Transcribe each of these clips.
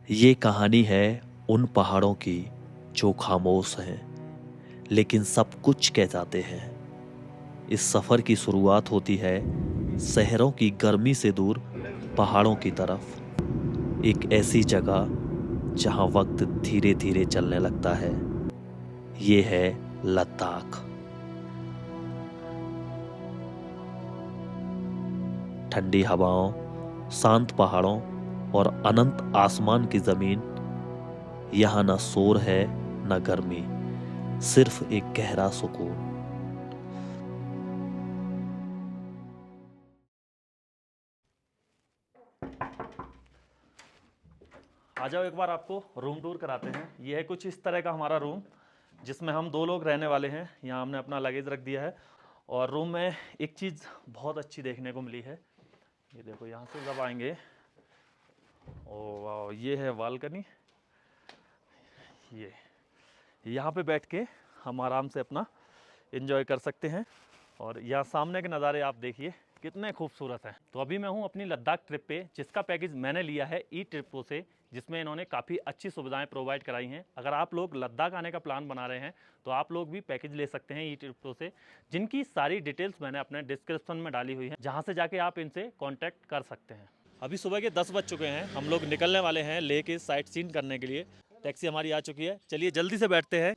ये कहानी है उन पहाड़ों की जो खामोश हैं लेकिन सब कुछ कह जाते हैं। इस सफ़र की शुरुआत होती है शहरों की गर्मी से दूर पहाड़ों की तरफ, एक ऐसी जगह जहां वक्त धीरे धीरे चलने लगता है। ये है लद्दाख। ठंडी हवाओं, शांत पहाड़ों और अनंत आसमान की जमीन। यहाँ न शोर है न गर्मी, सिर्फ एक गहरा सुकून। आ जाओ, एक बार आपको रूम टूर कराते हैं। ये है कुछ इस तरह का हमारा रूम, जिसमें हम 2 लोग रहने वाले हैं। यहाँ हमने अपना लगेज रख दिया है। और रूम में एक चीज़ बहुत अच्छी देखने को मिली है। ये देखो, यहाँ से जब आएंगे, ओ वाह, ये है बालकनी। ये यहाँ पे बैठ के हम आराम से अपना एंजॉय कर सकते हैं। और यहाँ सामने के नज़ारे आप देखिए कितने खूबसूरत हैं। तो अभी मैं हूँ अपनी लद्दाख ट्रिप पे, जिसका पैकेज मैंने लिया है ई ट्रिपो से, जिसमें इन्होंने काफ़ी अच्छी सुविधाएं प्रोवाइड कराई हैं। अगर आप लोग लद्दाख आने का प्लान बना रहे हैं तो आप लोग भी पैकेज ले सकते हैं ई ट्रिपो से, जिनकी सारी डिटेल्स मैंने अपने डिस्क्रिप्शन में डाली हुई है, जहाँ से जाके आप इनसे कॉन्टैक्ट कर सकते हैं। अभी सुबह के 10 बज चुके हैं। हम लोग निकलने वाले हैं लेह के साइट सीन करने के लिए। टैक्सी हमारी आ चुकी है। चलिए जल्दी से बैठते हैं।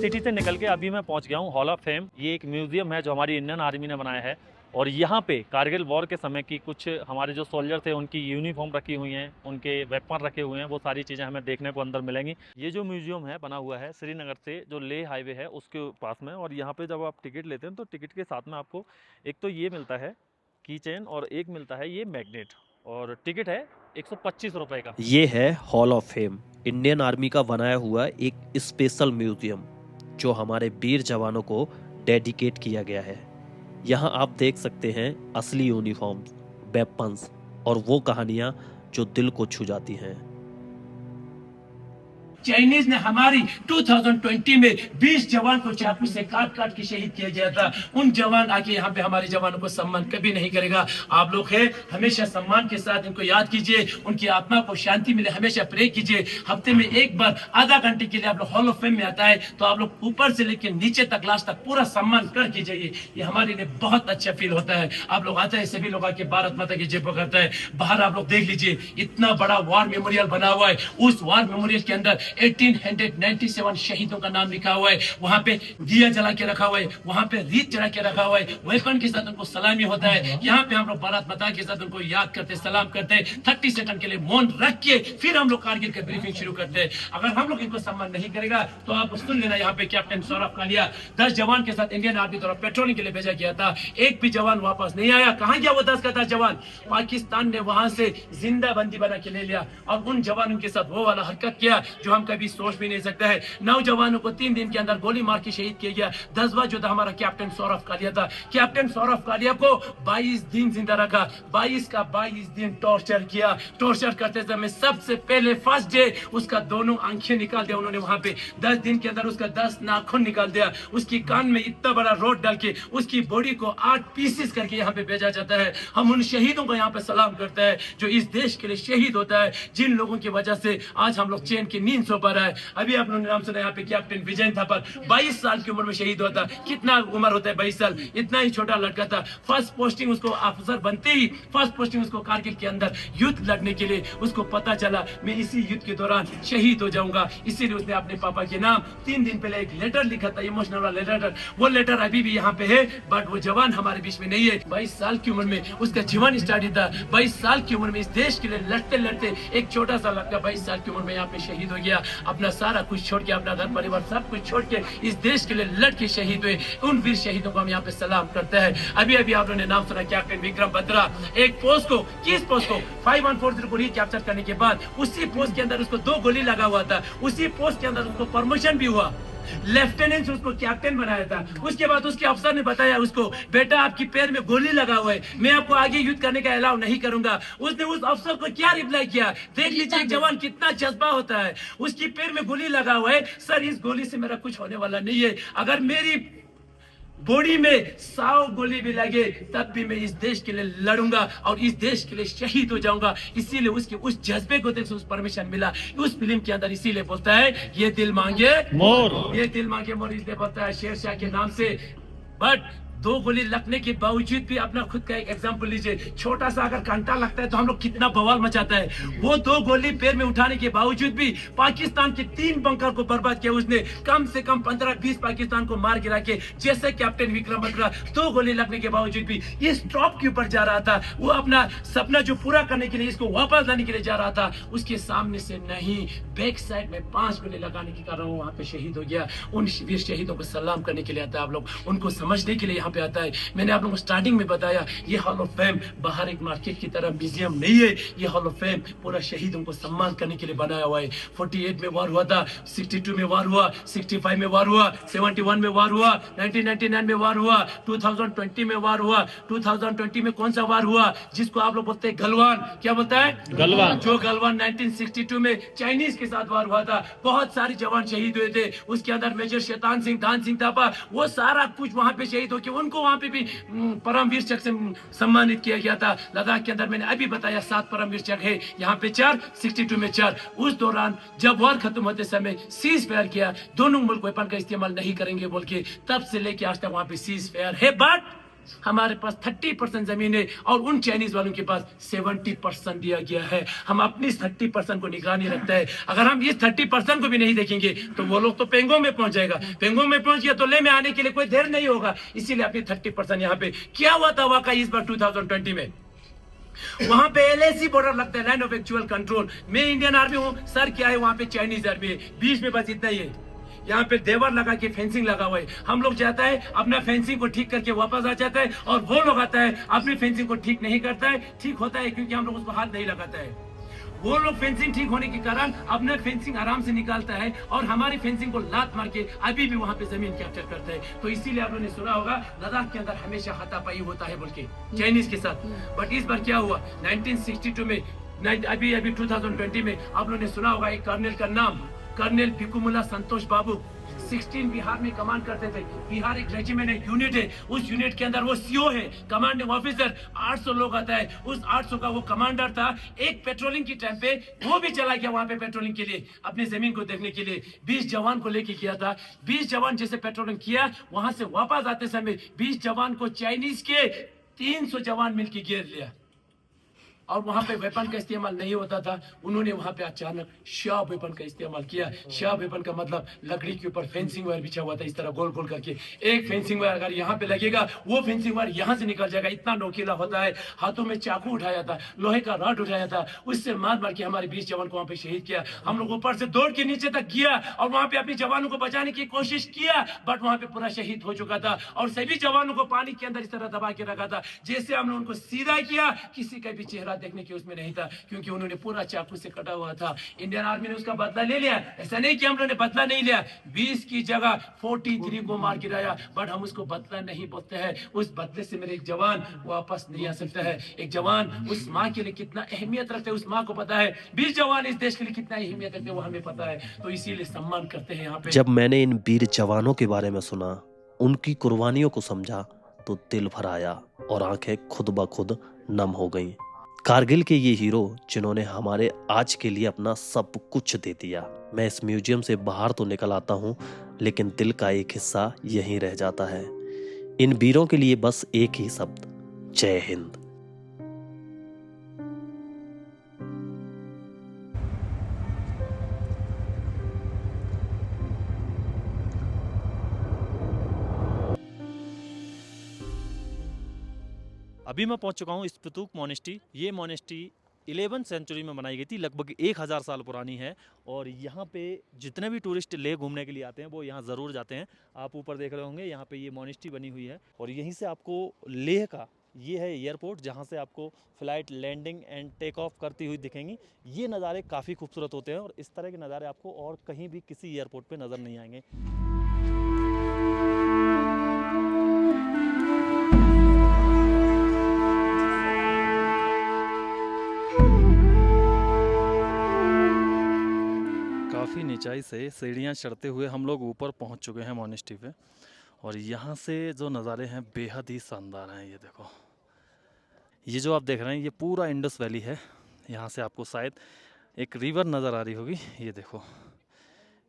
सिटी से निकल के अभी मैं पहुंच गया हूं हॉल ऑफ फेम। ये एक म्यूजियम है जो हमारी इंडियन आर्मी ने बनाया है। और यहाँ पे कारगिल वॉर के समय की कुछ हमारे जो सोल्जर थे उनकी यूनिफॉर्म रखी हुई हैं, उनके वेपन रखे हुए हैं। वो सारी चीज़ें हमें देखने को अंदर मिलेंगी। ये जो म्यूजियम है बना हुआ है श्रीनगर से जो लेह हाईवे है उसके पास में। और यहाँ पे जब आप टिकट लेते हैं तो टिकट के साथ में आपको एक तो ये मिलता है की चेन, और एक मिलता है ये मैग्नेट। और टिकट है 125 रुपये का। ये है hall of fame, Indian army का बनाया हुआ एक स्पेशल म्यूजियम जो हमारे वीर जवानों को डेडिकेट किया गया है। यहाँ आप देख सकते हैं असली यूनिफॉर्म्स, वेपन्स और वो कहानियाँ जो दिल को छू जाती हैं। चाइनीज ने हमारी 2020 में 20 जवान को चाकू से काट काट के शहीद किया गया था। उन जवान आके यहाँ पे हमारे जवानों को सम्मान कभी नहीं करेगा। आप लोग हैं, हमेशा सम्मान के साथ इनको याद कीजिए, उनकी आत्मा को शांति मिले, हमेशा प्रे कीजिए। हफ्ते में एक बार आधा घंटे के लिए आप लोग हॉल ऑफ फेम में आता है तो आप लोग ऊपर से लेकर नीचे तक लास्ट तक पूरा सम्मान कर कीजिए। ये हमारे लिए बहुत अच्छा फील होता है। आप लोग आते हैं, सभी लोग आके भारत माता की जय करता है। बाहर आप लोग देख लीजिए, इतना बड़ा वार मेमोरियल बना हुआ है। उस वार मेमोरियल के अंदर 1897 शहीदों का नाम लिखा हुआ है। वहां पे दिया जला के रखा हुआ है, वहां पे रीत चढ़ा के रखा हुआ है। वेपन के साथ उनको सलामी होता है। यहाँ पे हम लोग भारत माता के साथ उनको याद करते, सलाम करते हैं। 30 सेकंड के लिए मौन रख के फिर हम लोग कारगिल का ब्रीफिंग शुरू करते हैं। अगर हम लोग इनको सम्मान नहीं करेगा तो आप सुन लेना, यहाँ पे कैप्टन सौरभ कालिया 10 जवान के साथ इंडियन आर्मी द्वारा पेट्रोलिंग के लिए भेजा गया था। एक भी जवान वापस नहीं आया। कहाँ गया वो 10 का 10 जवान? पाकिस्तान ने वहां से जिंदा बंदी बना के ले लिया और उन जवानों के साथ वो वाला हरकत किया जो हम कभी सोच भी नहीं सकता है। 9 जवानों को 3 दिन के अंदर गोली मार के शहीद किया गया। 10वां जो था हमारा कैप्टन सौरभ कालिया था। कैप्टन सौरभ कालिया को 22 दिन जिंदा रखा, 22 का 22 दिन टॉर्चर किया। टॉर्चर करते समय सबसे पहले फर्स्ट डे उसका दोनों आंखें निकाल दिया उन्होंने। वहां पे 10 दिन के अंदर उसका 10 नाखून निकाल दिया। उसकी कान में इतना बड़ा रोड डाल के उसकी बॉडी को 8 पीसेस करके यहाँ पे भेजा जाता है। हम उन शहीदों को यहाँ पे सलाम करते हैं जो इस देश के लिए शहीद होता है, जिन लोगों की वजह से आज हम लोग चैन की नींद सो पा रहा है। अभी आप लोगों ने नाम सुना यहाँ पे कैप्टन विजय थापर 22 साल की उम्र में शहीद हुआ था। कितना उम्र होता है 22 साल? इतना ही छोटा लड़का था। फर्स्ट पोस्टिंग उसको ऑफिसर बनते ही फर्स्ट पोस्टिंग उसको कारगिल के अंदर युद्ध लड़ने के लिए उसको पता चला मैं इसी युद्ध के दौरान शहीद हो जाऊंगा। इसीलिए उसने अपने पापा के नाम 3 दिन पहले एक लेटर लिखा था, इमोशनल वाला लेटर। वो लेटर अभी भी यहाँ पे है, बट वो जवान हमारे बीच में नहीं है। 22 साल की उम्र में उसका जीवन स्टार्ट था। 22 साल की उम्र में इस देश के लिए लड़ते लड़ते एक छोटा सा लड़का 22 साल की उम्र में यहाँ पे शहीद हो गया। अपना सारा कुछ छोड़ के, अपना घर परिवार सब कुछ छोड़ के इस देश के लिए लड़ के शहीद हुए। उन वीर शहीदों को हम यहाँ पे सलाम करते हैं। अभी अभी आप लोगों ने नाम सुना कैप्टन विक्रम बत्रा। एक पोस्ट को, किस पोस्ट को 5140 को रिकैप्चर करने के बाद उसी पोस्ट के अंदर उसको 2 गोली लगा हुआ था। उसी पोस्ट के अंदर उसको प्रमोशन भी हुआ। लेफ्टिनेंट से उसको कैप्टन बनाया था। उसके बाद उसके अफसर ने बताया उसको, बेटा आपकी पैर में गोली लगा हुआ है, मैं आपको आगे युद्ध करने का अलाउ नहीं करूंगा। उसने उस अफसर को क्या रिप्लाई किया, देख लीजिए एक जवान कितना जज्बा होता है। उसकी पैर में गोली लगा हुआ है, सर इस गोली से मेरा कुछ होने वाला नहीं है, अगर मेरी बॉडी में 100 गोली भी लगे तब भी मैं इस देश के लिए लड़ूंगा और इस देश के लिए शहीद हो जाऊंगा। इसीलिए उसके उस जज्बे को देख से उस परमिशन मिला उस फिल्म के अंदर। इसीलिए बोलता है ये दिल मांगे मोर, ये दिल मांगे मोर, इसलिए बोलता है शेरशाह के नाम से। बट 2 गोली लगने के बावजूद भी, अपना खुद का एक एग्जांपल लीजिए, छोटा सा अगर कांटा लगता है तो हम लोग कितना बवाल मचाता है। वो 2 गोली पैर में उठाने के बावजूद भी पाकिस्तान के 3 बंकर को बर्बाद किया उसने। कम से कम 15-20 पाकिस्तान को मार गिरा के, जैसे कैप्टन विक्रम बत्रा 2 गोली लगने के बावजूद भी इस टॉप के ऊपर जा रहा था। वो अपना सपना जो पूरा करने के लिए, इसको वापस लाने के लिए जा रहा था, उसके सामने से नहीं, बैक साइड में 5 गोली लगाने के कारण वो वहां पे शहीद हो गया। उन वीर शहीदों को सलाम करने के लिए आता है आप लोग, उनको समझने के लिए पे आता है। मैंने आप लोगों को स्टार्टिंग में बताया, ये हॉल ऑफ फेम बाहर एक मार्केट की तरह म्यूजियम नहीं है, ये हॉल ऑफ फेम पूरा शहीदों को सम्मान करने के लिए बनाया हुआ है। 48 में वार हुआ था, 62 में वार हुआ, 65 में वार हुआ, 71 में वार हुआ, 1999 में वार हुआ, 2020 में वार हुआ। 2020 में कौन सा वार हुआ जिसको आप लोग बोलते हैं गलवान, क्या बोलता है गलवान। जो गलवान 1962 में चाइनीज के साथ वार हुआ था, बहुत सारे जवान शहीद हुए थे। उसके अंदर मेजर शैतान सिंह, दान सिंह थापा, वो सारा कुछ वहां पे शहीद होकर उनको वहां पे भी परमवीर चक्र से सम्मानित किया गया था। लद्दाख के अंदर मैंने अभी बताया 7 परमवीर चक्र है, यहाँ पे 4, 62 में 4। उस दौरान जब वॉर खत्म होते समय सीज फायर किया, दोनों मुल्क वेपन का इस्तेमाल नहीं करेंगे बोल के, तब से लेके आज तक वहां पे सीज फायर है। बट हमारे पास 30% जमीन है और उन चाइनीज वालों के पास 70% दिया गया है। हम अपनी 30% को निगरानी रखते हैं। अगर हम इस 30% को भी नहीं देखेंगे तो वो लोग तो पेंगोंग में पहुंच जाएगा, पेंगोंग में पहुंच गया तो ले में आने के लिए कोई देर नहीं होगा। इसीलिए अपनी 30% यहाँ पे क्या हुआ था वाकई इस बार 2020 में, वहां पे LAC बॉर्डर लगता है, लैंड ऑफ एक्चुअल कंट्रोल। मैं इंडियन आर्मी हूँ, सर क्या है वहां पे चाइनीज आर्मी है, बीच में बस इतना ही है। यहाँ पे देवर लगा के फेंसिंग लगा हुआ है। हम लोग जाता है अपना फेंसिंग को ठीक करके वापस आ जाता है, और वो लोग आता है अपनी फेंसिंग को ठीक नहीं करता है। ठीक होता है क्योंकि हम लोग उसको हाथ नहीं लगाता है। वो लोग फेंसिंग ठीक होने के कारण अपना फेंसिंग आराम से निकालता है और हमारी फेंसिंग को लात मार के अभी भी वहां पे जमीन कैप्चर करता है। तो इसीलिए आप लोगों ने सुना होगा लद्दाख के अंदर हमेशा हाथापाई होता है बोल के चाइनीज के साथ। बट इस बार क्या हुआ, 1962 में, अभी 2020 में आप लोगों ने सुना होगा एक कर्नल का नाम, कर्नल भिकुमुला संतोष बाबू, 16 बिहार में कमांड करते थे। बिहार एक रेजिमेंट है, यूनिट है, उस यूनिट के अंदर वो CO है, कमांडिंग ऑफिसर। 800 लोग आता है, उस 800 का वो कमांडर था। एक पेट्रोलिंग की टाइम पे वो भी चला गया वहां पे पेट्रोलिंग के लिए, अपनी जमीन को देखने के लिए। 20 जवान को लेके किया था। 20 जवान जैसे पेट्रोलिंग किया, वहां से वापस आते समय 20 जवान को चाइनीज के 300 जवान मिलकर घेर लिया और वहां पे वेपन का इस्तेमाल नहीं होता था। उन्होंने वहां पे अचानक शार्प वेपन का इस्तेमाल किया। शार्प वेपन का मतलब लकड़ी के ऊपर फेंसिंग वायर बिछा हुआ था, इस तरह गोल गोल करके। एक फेंसिंग वायर अगर यहाँ पे लगेगा, वो फेंसिंग वायर यहाँ से निकल जाएगा, इतना नोकीला होता है। हाथों में चाकू उठाया था, लोहे का रॉड उठाया था, उससे मार मार के हमारे 20 जवान को वहां पे शहीद किया। हम लोग ऊपर से दौड़ के नीचे तक गया और वहां पे अपने जवानों को बचाने की कोशिश किया, बट वहां पे पूरा शहीद हो चुका था। और सभी जवानों को पानी के अंदर इस तरह दबा के रखा था। जैसे हमने उनको सीधा किया, किसी का भी चेहरा देखने की उसमें नहीं था, क्योंकि उन्होंने पूरा चाकू से कटा हुआ था। इंडियन आर्मी ने उसका बदला ले लिया, ऐसा नहीं कि हम लोगों ने बदला नहीं लिया। 20 की जगह 43 को मार गिराया, बट हम उसको बदला नहीं बोलते हैं। उस बदले से मेरे एक जवान वापस नहीं आ सकता है। एक जवान उस माँ के लिए कितना अहमियत रखते हैं, उस माँ को पता है। 20 जवान इस देश के लिए कितना अहमियत रखते हैं, वो हमें पता है। तो इसीलिए सम्मान करते हैं यहाँ पे। जब मैंने इन वीर जवानों के बारे में सुना, उनकी कुर्बानियों को समझा, तो दिल भर आया और आंखें खुद ब खुद नम हो गईं। कारगिल के ये हीरो जिन्होंने हमारे आज के लिए अपना सब कुछ दे दिया। मैं इस म्यूजियम से बाहर तो निकल आता हूँ, लेकिन दिल का एक हिस्सा यहीं रह जाता है। इन वीरों के लिए बस एक ही शब्द, जय हिंद। अभी मैं पहुंच चुका हूं स्पितुक मोनेस्ट्री। ये मोनेस्ट्री 11वीं सेंचुरी में बनाई गई थी, लगभग 1000 साल पुरानी है। और यहाँ पे जितने भी टूरिस्ट लेह घूमने के लिए आते हैं वो यहाँ ज़रूर जाते हैं। आप ऊपर देख रहे होंगे, यहाँ पे ये मोनेस्ट्री बनी हुई है और यहीं से आपको लेह का ये है एयरपोर्ट, जहाँ से आपको flight landing and take off करती हुई दिखेंगी। ये नज़ारे काफ़ी खूबसूरत होते हैं और इस तरह के नज़ारे आपको और कहीं भी किसी एयरपोर्ट पर नज़र नहीं आएंगे। ऊंचाई से सीढ़ियाँ चढ़ते हुए हम लोग ऊपर पहुंच चुके हैं मोनेस्ट्री पे। और यहाँ से जो नज़ारे हैं बेहद ही शानदार हैं। ये देखो, ये जो आप देख रहे हैं ये पूरा इंडस वैली है। यहाँ से आपको शायद एक रिवर नज़र आ रही होगी। ये देखो,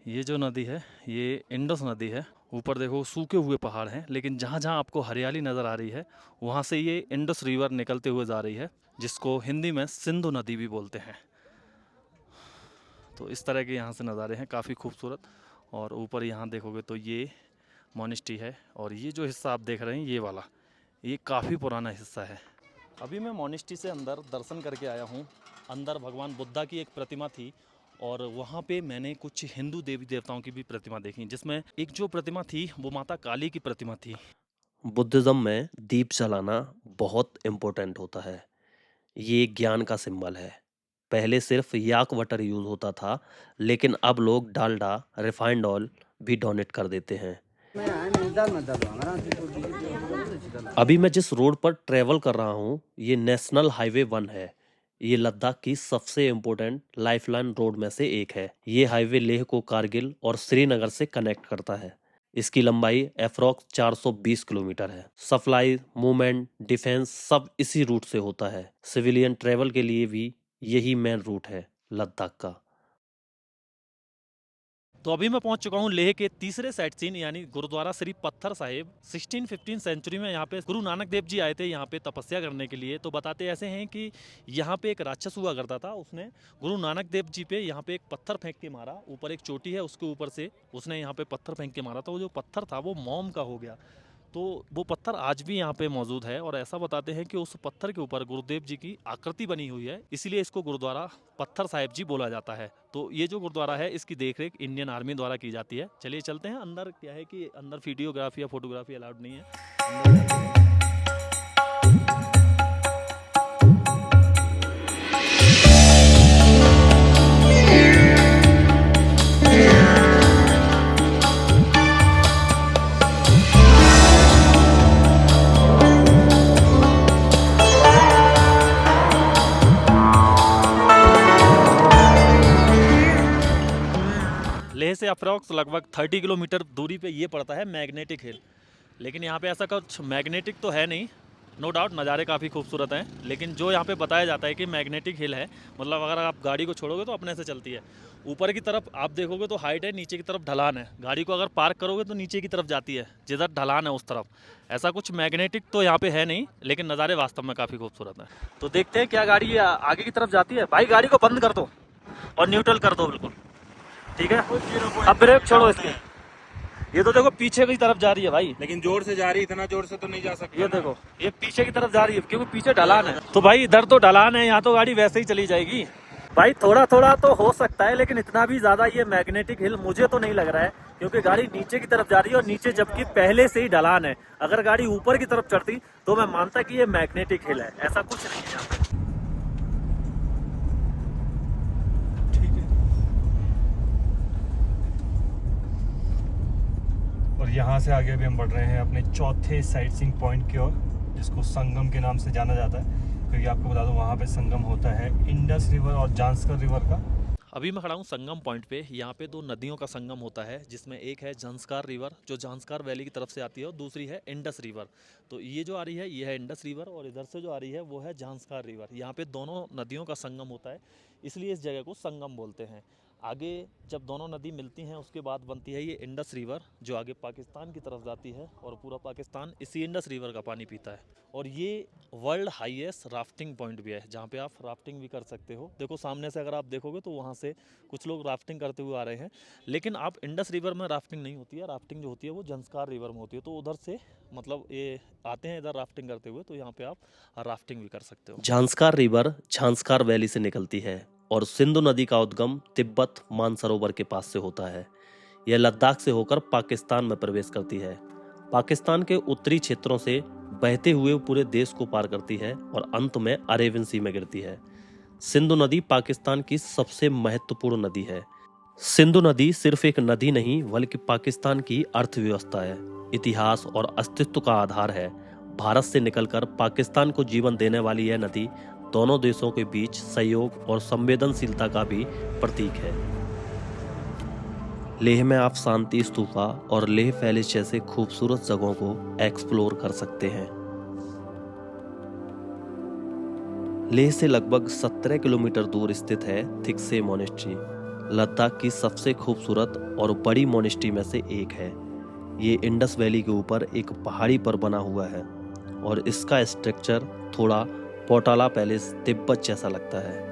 ये जो नदी है ये इंडस नदी है। ऊपर देखो सूखे हुए पहाड़ हैं, लेकिन जहाँ जहाँ आपको हरियाली नज़र आ रही है वहाँ से ये इंडस रिवर निकलते हुए जा रही है, जिसको हिंदी में सिंधु नदी भी बोलते हैं। तो इस तरह के यहाँ से नज़ारे हैं, काफ़ी खूबसूरत। और ऊपर यहाँ देखोगे तो ये मोनेस्ट्री है। और ये जो हिस्सा आप देख रहे हैं ये वाला, ये काफ़ी पुराना हिस्सा है। अभी मैं मोनेस्ट्री से अंदर दर्शन करके आया हूँ। अंदर भगवान बुद्धा की एक प्रतिमा थी और वहाँ पे मैंने कुछ हिंदू देवी देवताओं की भी प्रतिमा देखी, जिसमें एक जो प्रतिमा थी वो माता काली की प्रतिमा थी। बुद्धिज़्म में दीप जलाना बहुत इम्पोर्टेंट होता है। ये ज्ञान का सिंबल है। पहले सिर्फ याक वाटर यूज़ होता था, लेकिन अब लोग डालडा, रिफाइंड ऑयल भी डोनेट कर देते हैं। अभी मैं जिस रोड पर ट्रेवल कर रहा हूँ ये नेशनल हाईवे 1 है। ये लद्दाख की सबसे इम्पोर्टेंट लाइफलाइन रोड में से एक है। ये हाईवे लेह को कारगिल और श्रीनगर से कनेक्ट करता है। इसकी लंबाई अप्रॉक्स 420 किलोमीटर है। सप्लाई, मूवमेंट, डिफेंस सब इसी रूट से होता है। सिविलियन ट्रेवल के लिए भी यही मेन रूट है लद्दाख का। तो अभी मैं पहुंच चुका हूं लेह के तीसरे साइट सीन यानी गुरुद्वारा श्री पत्थर साहिब। 16-15 सेंचुरी में यहाँ पे गुरु नानक देव जी आए थे यहाँ पे तपस्या करने के लिए। तो बताते ऐसे हैं कि यहाँ पे एक राक्षस हुआ करता था, उसने गुरु नानक देव जी पे यहाँ पे एक पत्थर फेंक के मारा। ऊपर एक चोटी है उसके ऊपर से उसने यहाँ पे पत्थर फेंक के मारा, तो वो जो पत्थर था वो मोम का हो गया। तो वो पत्थर आज भी यहाँ पे मौजूद है और ऐसा बताते हैं कि उस पत्थर के ऊपर गुरुदेव जी की आकृति बनी हुई है, इसीलिए इसको गुरुद्वारा पत्थर साहिब जी बोला जाता है। तो ये जो गुरुद्वारा है इसकी देखरेख इंडियन आर्मी द्वारा की जाती है। चलिए चलते हैं अंदर। क्या है कि अंदर वीडियोग्राफी या फोटोग्राफी अलाउड नहीं है। लेह से अप्रॉक्स लगभग 30 किलोमीटर दूरी पे ये पड़ता है मैग्नेटिक हिल। लेकिन यहाँ पे ऐसा कुछ मैग्नेटिक तो है नहीं, नो डाउट नज़ारे काफ़ी खूबसूरत हैं। लेकिन जो यहाँ पे बताया जाता है कि मैग्नेटिक हिल है, मतलब अगर आप गाड़ी को छोड़ोगे तो अपने से चलती है। ऊपर की तरफ आप देखोगे तो हाइट है, नीचे की तरफ ढलान है। गाड़ी को अगर पार्क करोगे तो नीचे की तरफ जाती है, जिधर ढलान है उस तरफ। ऐसा कुछ मैग्नेटिक तो यहाँ पे है नहीं, लेकिन नज़ारे वास्तव में काफ़ी खूबसूरत हैं। तो देखते हैं क्या गाड़ी आगे की तरफ जाती है। भाई गाड़ी को बंद कर दो और न्यूट्रल कर दो बिल्कुल, ठीक है। अब ब्रेक छोड़ो इसके। ये तो देखो पीछे की तरफ जा रही है भाई, लेकिन जोर से जा रही है, इतना जोर से तो नहीं जा सकती। ये देखो ये पीछे की तरफ जा रही है क्योंकि पीछे ढलान है। तो भाई इधर तो ढलान है, यहाँ तो गाड़ी वैसे ही चली जाएगी। भाई थोड़ा थोड़ा तो हो सकता है, लेकिन इतना भी ज्यादा ये मैग्नेटिक हिल मुझे तो नहीं लग रहा है, क्योंकि गाड़ी नीचे की तरफ जा रही है और नीचे जबकि पहले से ही ढलान है। अगर गाड़ी ऊपर की तरफ चढ़ती तो मैं मानता कि ये मैग्नेटिक हिल है, ऐसा कुछ नहीं है यहाँ पे। और यहाँ से आगे भी हम बढ़ रहे हैं अपने चौथे साइट सीइंग पॉइंट की ओर, जिसको संगम के नाम से जाना जाता है, क्योंकि आपको बता दूं वहाँ पे संगम होता है इंडस रिवर और जांस्कर रिवर का। अभी मैं खड़ा हूँ संगम पॉइंट पे। यहाँ पे दो नदियों का संगम होता है, जिसमें एक है जांस्कर रिवर जो जांस्कर वैली की तरफ से आती है और दूसरी है इंडस रिवर। तो ये जो आ रही है ये है इंडस रिवर और इधर से जो आ रही है वो है जांस्कर रिवर। यहाँ पे दोनों नदियों का संगम होता है, इसलिए इस जगह को संगम बोलते हैं। आगे जब दोनों नदी मिलती हैं उसके बाद बनती है ये इंडस रिवर, जो आगे पाकिस्तान की तरफ जाती है और पूरा पाकिस्तान इसी इंडस रिवर का पानी पीता है। और ये वर्ल्ड हाईएस्ट राफ्टिंग पॉइंट भी है, जहाँ पे आप राफ्टिंग भी कर सकते हो। देखो सामने से अगर आप देखोगे तो वहाँ से कुछ लोग राफ्टिंग करते हुए आ रहे हैं, लेकिन आप इंडस रिवर में राफ्टिंग नहीं होती है। राफ्टिंग जो होती है वो जांस्कर रिवर में होती है। तो उधर से मतलब ये आते हैं इधर राफ्टिंग करते हुए, तो यहाँ पे आप राफ्टिंग भी कर सकते हो। जांस्कर रिवर झांस्कर वैली से निकलती है और सिंधु नदी का उद्गम तिब्बत मानसरोवर के पास से होता है। यह लद्दाख से होकर पाकिस्तान में प्रवेश करती है। पाकिस्तान के उत्तरी क्षेत्रों से बहते हुए पूरे देश को पार करती है और अंत में अरेबियन सी में गिरती है। सिंधु नदी पाकिस्तान की सबसे महत्वपूर्ण नदी है। सिंधु नदी सिर्फ एक नदी नहीं बल्कि पाकिस्तान की अर्थव्यवस्था है, इतिहास और अस्तित्व का आधार है। भारत से निकलकर पाकिस्तान को जीवन देने वाली यह नदी दोनों देशों के बीच सहयोग और संवेदनशीलता का भी प्रतीक है। लेह में आप शांति स्तूपा और लेह पैलेस जैसे खूबसूरत जगहों को एक्सप्लोर कर सकते हैं। लेह से लगभग 17 किलोमीटर दूर स्थित है थिकसे मोनेस्ट्री। लद्दाख की सबसे खूबसूरत और बड़ी मोनेस्ट्री में से एक है। ये इंडस वैली के ऊपर एक पहाड़ी पर बना हुआ है और इसका स्ट्रक्चर थोड़ा पोटाला पैलेस तिब्बत जैसा लगता है।